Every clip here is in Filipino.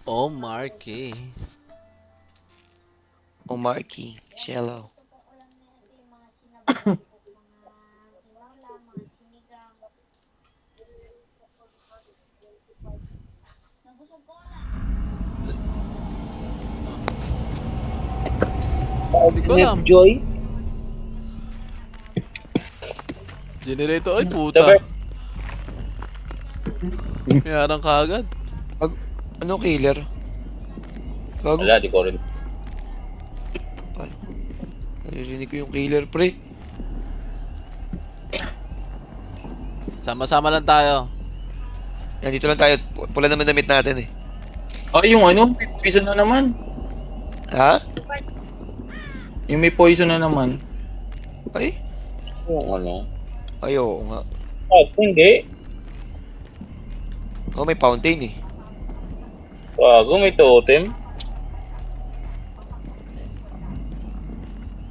Oh, Marky. O Marky, Shello. Hindi ko alam. Joy? Generator. Ay, Sabi, puta. Mayarang ka agad. Ano killer? Gago. wala, di ko rin. Paano? Naririnig ko yung killer, pre. Sama-sama lang tayo. Yan, dito lang tayo. Pula naman damit natin eh. Ay, yung ano, may poison na naman. Ha? Yung may poison na naman. Ay? Yung ano? Ay, oo nga. Hindi. Oh, may fountain eh. Bago, may totem.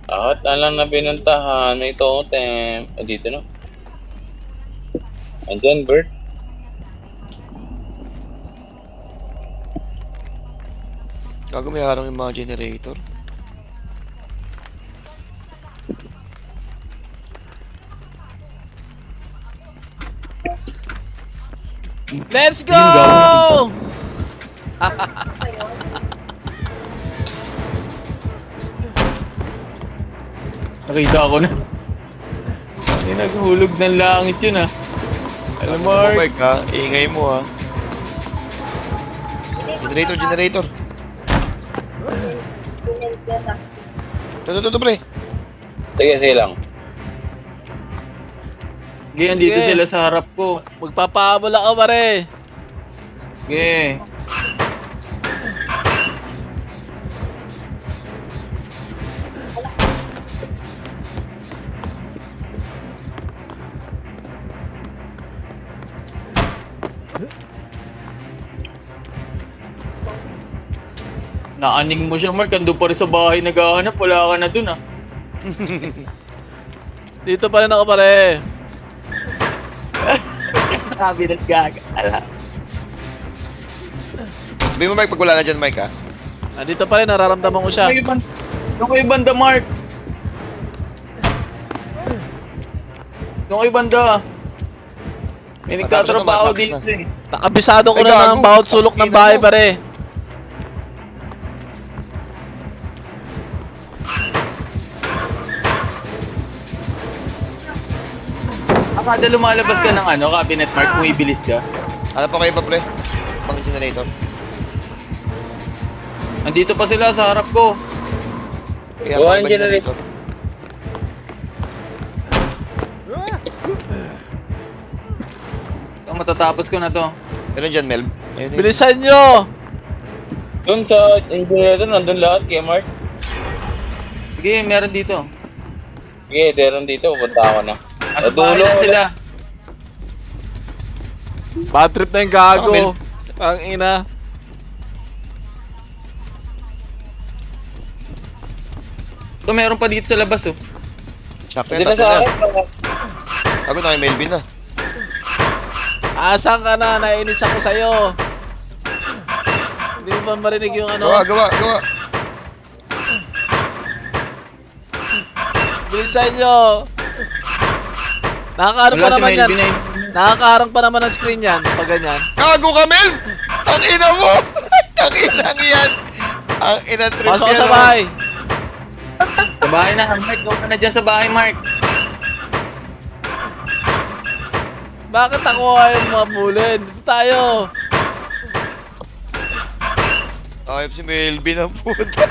At alam na binuntahan, may totem. Dito na. Andyan, Bert. Gago, may harang yung mga generator. Let's go! Nakita ko na. Hindi naghulog ng langit yun ah. Alam mo, Oh my god, ingay mo ha. Generator, generator. Ito, pre. sige lang. Sige, dito Sige. sila sa harap ko. Magpapahabol ako, pare. Sige. Naaning mo siya, Mark. Ando pa rin sa bahay naghahanap. Wala ka na dun ah. Dito pa rin ako, pare. Sabi ng gaga. Ala. Sabi mo, Mike, pag wala na dyan, Mike ha. Nandito pa rin, nararamdaman ko siya. Yung kay banda, Mark. Yung kay banda. May nagtatrabaho Matapos dito na. eh. Nakabisado ko Ay, na ng gago. bawat sulok ng Ina bahay, mo. pare. Akada lumalabas ka ng ano, cabinet, Mark, kung ibilis ka. Hanap pa kayo ba, pre? Pang generator. Nandito pa sila sa harap ko. Kaya pa kayo ba generator? So, matatapos ko na to. Meron dyan, Mel. Ayun eh. Bilisan nyo! Doon sa engineer doon, nandun lahat kay Mark. Sige, meron dito. Sige, meron dito, pupunta ako na. Sa dulo sila. Bad trip na yung gago. Mel. Ang ina. So, meron pa dito sa labas oh. Sakto yan, tatlo na. Ako na kay Melvin na. Asan ka na? Nainis ako sa'yo. Hindi mo ba marinig yung ano? Gawa. Bilisan nyo! Nakakaharap pa Wala si naman yan. Melvin eh. Nakakaharap pa naman ang screen yan. Pag ganyan. Gago ka, Mel! Ang ina mo! Ang inang yan! Ang inang trip Pasok ka yan, sa oh. bahay. Sa bahay na, Mark. Huwag ka na dyan sa bahay, Mark. Bakit ako ayaw mabulin? Dito tayo. Ayop si Melvin ang puta.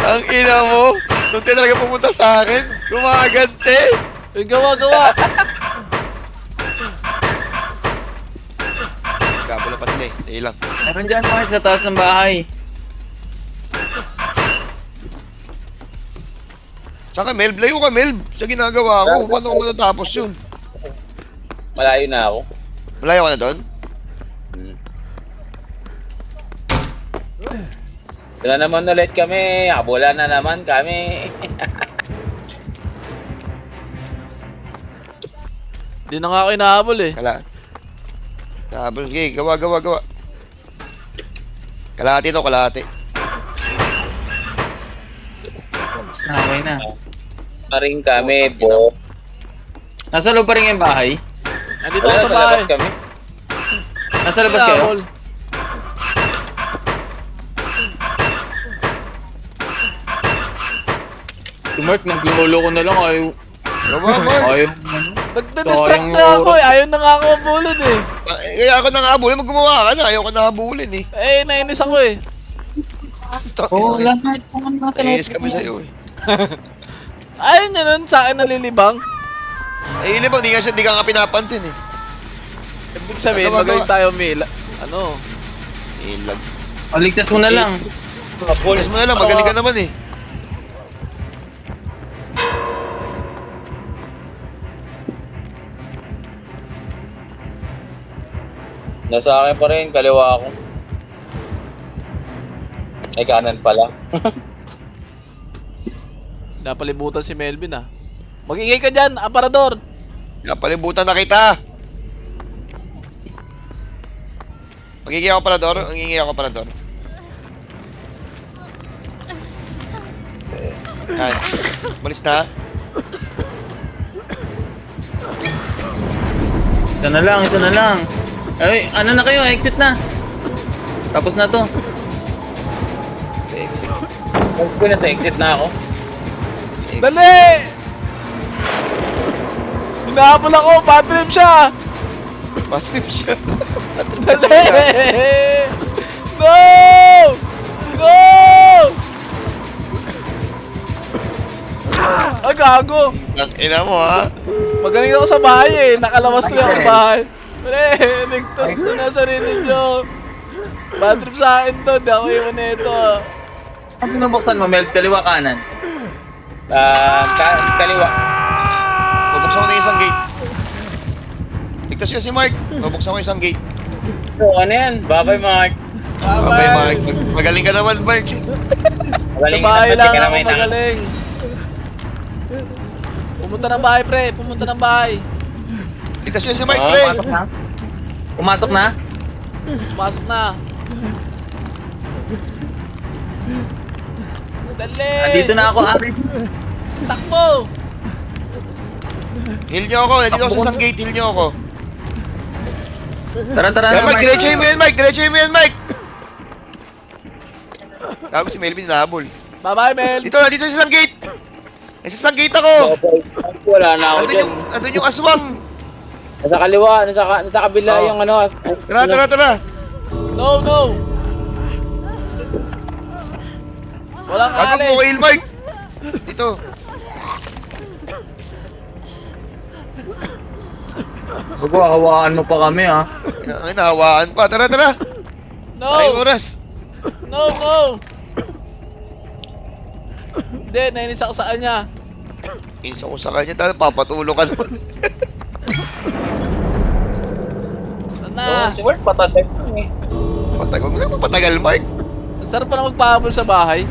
Ang ina mo! Doon ka talaga pumunta sa akin. Gumagante! Yung gawa. Gabula pa sila eh. Dahil lang. Meron dyan, Mark, sa taas ng bahay. Saan ka, Melv? Layo ka, Melv! Sa ginagawa ko. Paano ko matatapos yun? Malayo na ako. Malayo ka na doon? Ito na naman ulit kami. Habula na naman kami. Hindi na nga ako inahabol eh. Kala. Sige, gawa. Kalahati to, kalahati. Okay na. Pa rin kami, bo. Nasa loob pa rin yung bahay? Nandito Wala, ako sa sa bahay. labas kami. Nasa labas kayo? Habol. Si Mark, naglolo ko na lang. Ayaw. Gaba, Mark. Ayaw. Nagda-distract Sayang na yung ako eh. Ayaw na nga ako mabulod eh. Kaya ako nang habulin, maggumawa ka na. Ayaw ka na habulin eh. Eh, nainis ako eh. Oo, lahat. Nainis kami sa'yo eh. Ayaw niya nun sa akin nalilibang. Eh, hindi ba? Di ka nga pinapansin eh. Ibig sabihin, Gawa, magaling gawa. tayo mila. Ano? Ilag. O, ligtas mo na lang. Pulis mo na lang, magaling ka naman eh. Nasa akin pa rin, kaliwa ako. Ay, kanan pala. Napalibutan si Melvin ah. Mag-ingay ka dyan, aparador. Napalibutan na kita. Magiging ako palador? Magiging ako palador. Yan. Malis na. Isa na lang, isa na lang. Ay, ano na kayo? Exit na. Tapos na to. Exit. Pag nasa exit na ako. Exit. Dali! Hinahabol ako, bad trip siya! Positive siya. Dali! No! No! Ah, gago! Ang ina mo ha. Magaling ako sa bahay eh. Nakalawas ko lang ang bahay. Dali! Ligtas ko na sarili nyo. Bad trip sa akin to. Di ako iwan na ito. Ano nabuksan mo, Mel? Kaliwa kanan. Kaliwa. Bubuksan ko na yung isang gate. Ligtas yun si Mark. Bubuksan ko yung isang gate. So, ano yan? Bye-bye, Mark. Babay Mark. Magaling ka naman Mark. Sa Magaling bahay ka lang na, ako may tanga. magaling. Pumunta ng bahay, pre. Pumunta ng bahay. Ligtas yun si Mark Ah, pre. Pumasok na? Pumasok na? Pumasok na. Dali! Dito na ako, Ari. Takbo! Heal nyo ako. Nandito ako sa isang gate. Heal nyo ako. Tara, tara. Yan na, Mike. Diretsuhin mo yan Mike. Diretsuhin mo yan Mike. Tawag si Melvin nahabol. Bye-bye, Mel. Dito na. Dito sa isang gate. Nasa isang gate ako. Wala na ako dyan. Andun yung aswang. Nasa kaliwa, nasa kabila Oh. yung ano. Tara, tara, tara. No, no! Walang Bago mo alis. heal Mike. Dito. Hawaan mo pa kami, ha? Ay, nahawaan pa. Tara, tara. Sayang No! oras. No, no! Hindi, nainis ako sa kanya. Insa ko sa kanya. Tara, papatulong ka naman. Sana! Si Mark, patagay ko eh. Patagal mo na. Patagal Mike. Ang sarap pa na magpahabol sa bahay.